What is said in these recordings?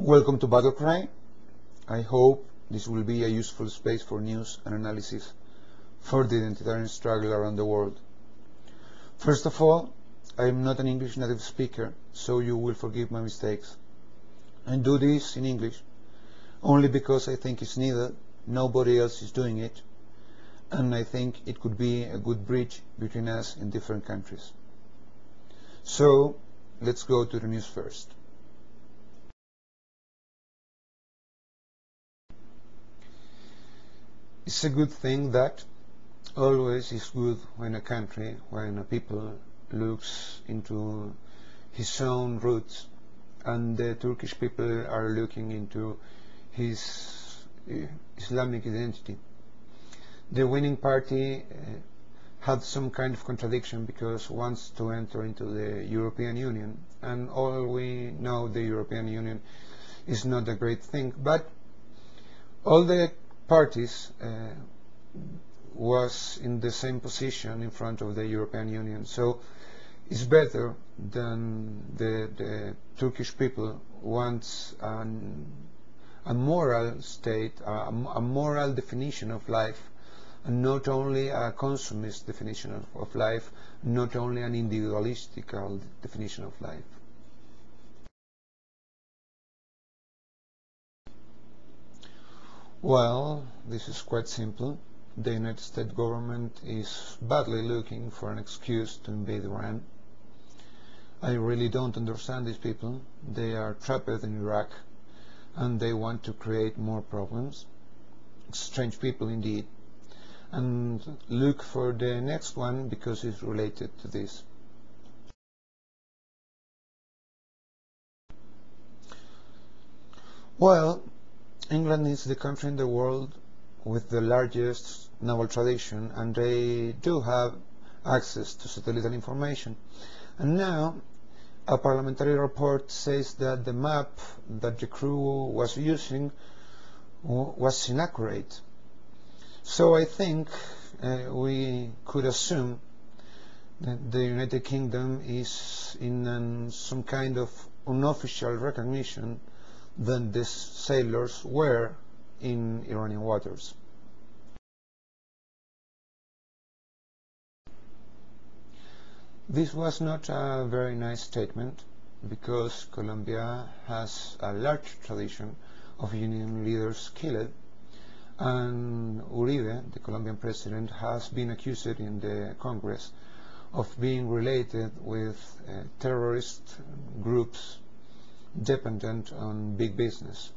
Welcome to BattleCry. I hope this will be a useful space for news and analysis for the identitarian struggle around the world. First of all, I am not an English native speaker, so you will forgive my mistakes. I do this in English only because I think it's needed, nobody else is doing it, and I think it could be a good bridge between us in different countries. So, let's go to the news first. It's a good thing that always is good when a country, when a people looks into his own roots, and the Turkish people are looking into his Islamic identity. The winning party had some kind of contradiction because wants to enter into the European Union, and all we know the European Union is not a great thing, but all the parties was in the same position in front of the European Union, so it's better than the Turkish people wants a moral state, a moral definition of life, and not only a consumist definition of life, not only an individualistic definition of life. Well, this is quite simple. The United States government is badly looking for an excuse to invade Iran. I really don't understand these people. They are trapped in Iraq and they want to create more problems. Strange people indeed. And look for the next one because it's related to this. Well, England is the country in the world with the largest naval tradition, and they do have access to satellite information. And now a parliamentary report says that the map that the crew was using was inaccurate. So I think we could assume that the United Kingdom is in some kind of unofficial recognition that the sailors were in Iranian waters. This was not a very nice statement because Colombia has a large tradition of Union leaders killed, and Uribe, the Colombian president, has been accused in the Congress of being related with terrorist groups dependent on big business.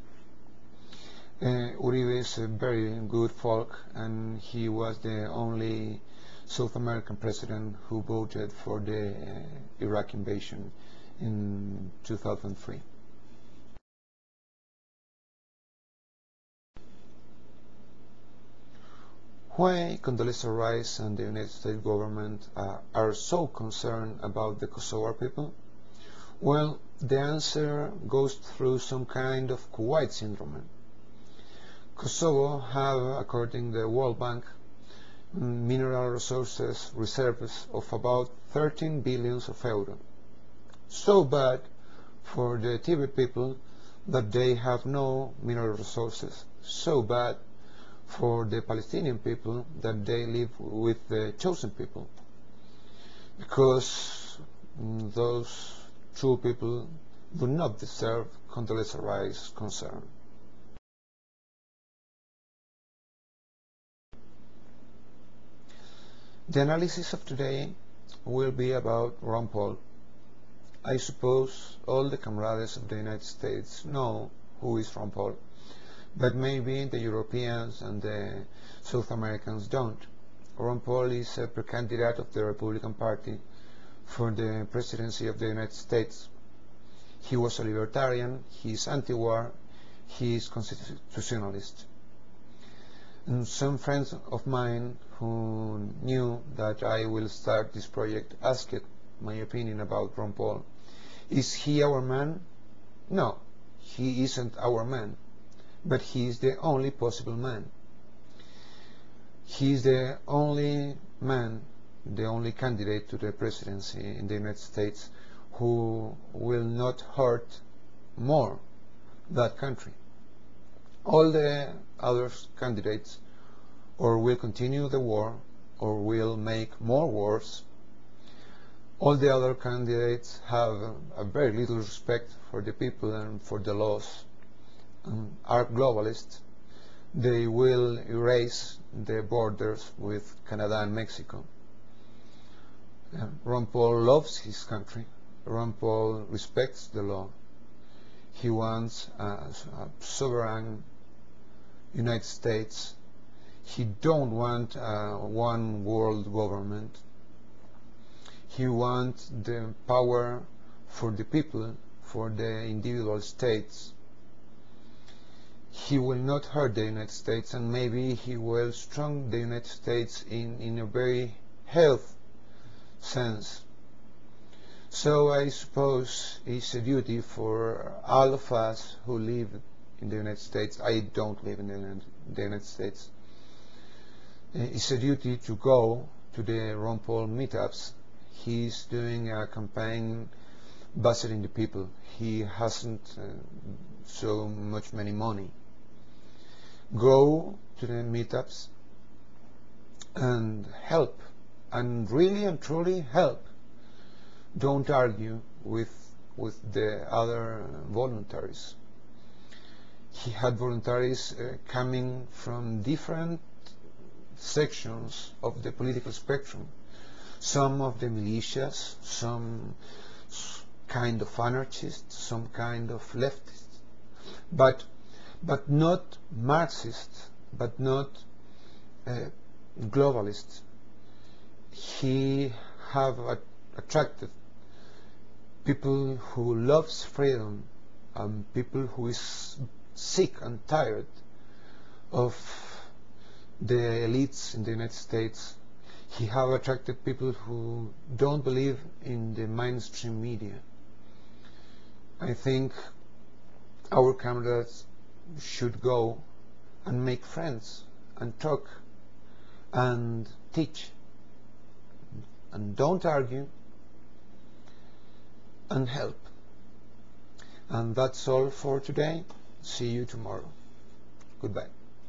Uribe is a very good folk, and he was the only South American president who voted for the Iraq invasion in 2003. Why Condoleezza Rice and the United States government are so concerned about the Kosovo people? Well, the answer goes through some kind of Kuwait syndrome. Kosovo have, according to the World Bank, mineral resources reserves of about 13 billions of euro. So bad for the Tibet people that they have no mineral resources. So bad for the Palestinian people that they live with the chosen people. Because those two people do not deserve Condoleezza Rice's concern. The analysis of today will be about Ron Paul. I suppose all the comrades of the United States know who is Ron Paul, but maybe the Europeans and the South Americans don't. Ron Paul is a pre-candidate of the Republican Party for the presidency of the United States. He was a libertarian, he is anti-war, he is constitutionalist. And some friends of mine who knew that I will start this project asked my opinion about Ron Paul. Is he our man? No, he isn't our man, but he is the only possible man. He is the only man, the only candidate to the presidency in the United States who will not hurt more that country. All the other candidates or will continue the war or will make more wars. All the other candidates have a very little respect for the people and for the laws, and are globalists. They will erase the borders with Canada and Mexico. Ron Paul loves his country. Ron Paul respects the law. He wants a sovereign United States. He don't want one world government. He wants the power for the people, for the individual states. He will not hurt the United States, and maybe he will strengthen the United States in a very health sense. So I suppose it's a duty for all of us who live in the United States. I don't live in the United States. It's a duty to go to the Ron Paul meetups. He's doing a campaign busting the people. He hasn't so much money. Go to the meetups and help, and really and truly help. Don't argue with the other voluntaries. He had voluntaries coming from different sections of the political spectrum. Some of the militias, some kind of anarchists, some kind of leftists, but not Marxists, but not globalists. He have attracted people who loves freedom, and people who is sick and tired of the elites in the United States. He have attracted people who don't believe in the mainstream media. I think our comrades should go and make friends and talk and teach, and don't argue, and help. And that's all for today. See you tomorrow. Goodbye.